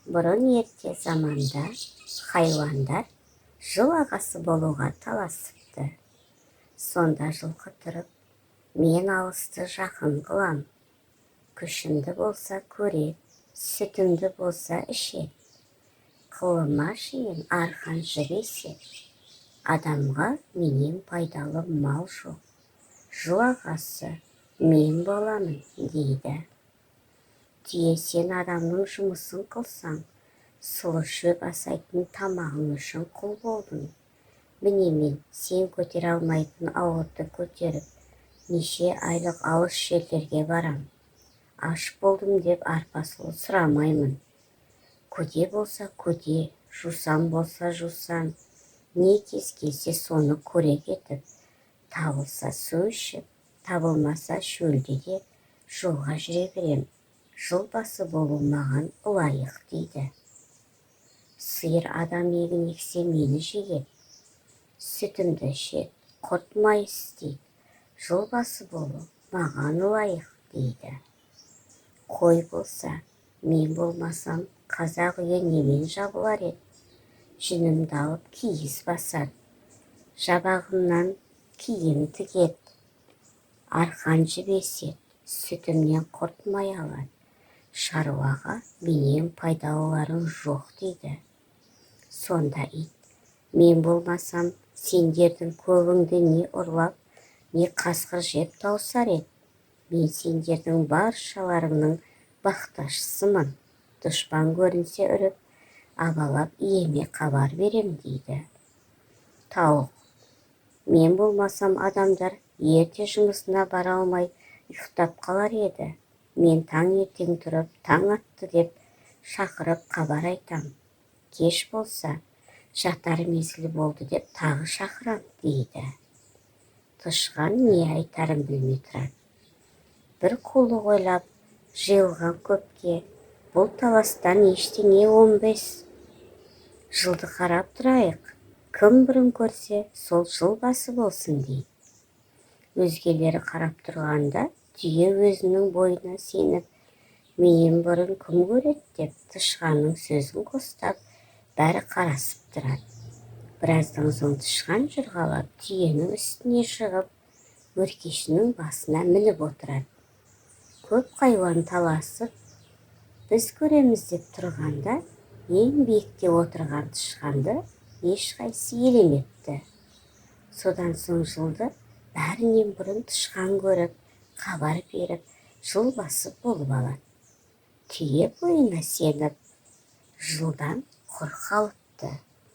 Бұрын ерте заманда хайуандар жыл ағасы болуға таласыпты. Сонда жылқы тұрып, мен алысты жақын қылам. Күшімді болса көрет, сүтімді болса ішет. Қылыма шейін арқан жібесет. Адамға менен пайдалы мал жоқ. Жыл ағасы мен боламын дейді. Түйе, сен адамның жұмысын қылсаң, сұлы шөп асайтын тамағың үшін құл болдың. Міне мен сен көтере алмайтын ауырды көтеріп, неше айлық алыс жерлерге барам. Аш болдым деп арпасыл сұрамаймын. Көде болса көде, жусан болса жусан, не кез келсе соны көре кетіп, табылса су ішіп, табылмаса шөлде де жолға жүре берем. Жыл басы болу маған лайық дейді. Сиыр адам егін ексе мені жегет, сүтімді ішет, құрт майы істейді. Жыл басы болу маған лайық дейді. Қой болса, мен болмасам, қазақ үйі немен жабылар еді? Жүнімді алып киіз басады, жабағымнан киім тігеді. Арқан жібесет, сүтімнен құрт май алады. Шаруаға менен пайдалыларың жоқ дейді. Сонда ит, мен болмасам, сендердің көбіңді не ұрлап, не қасқыр жеп таусар еді. Мен сендердің баршаларыңның бақташысымын. Дұшпан көрінсе үріп, абалап иеме хабар берем дейді. Тауық, мен болмасам адамдар ерте жұмысына бара алмай ұйықтап қалар еді. Мен таң ертең тұрып, таң атты деп шақырып хабар айтам. Кеш болса, жатар мезгіл болды деп тағы шақырам дейді. Тышқан не айтарын білмей тұрады. Бір қулық ойлап, жиылған көпке, бұл таластан ештеңе 15. Жылды қарап тұрайық, кім бұрын көрсе, сол жыл басы болсын дейді. Өзгелері қарап тұрғанда, түйе өзінің бойына сеніп, менен бұрын кім көреді деп тышқанның сөзін қостап, бәрі қарасып тұрады. Біраздан соң тышқан жырғалап түйенің үстіне шығып, өркешінің басына мініп отырады. Көп хайуан таласып, біз көреміз деп тұрғанда, ең биікте отырған тышқанды ешқайсы елемепті. Содан соң жылды бәрінен бұрын тышқан көріп, хабар беріп, жыл басы болып алады. Түйе бойына сеніп, жылдан құр қалыпты.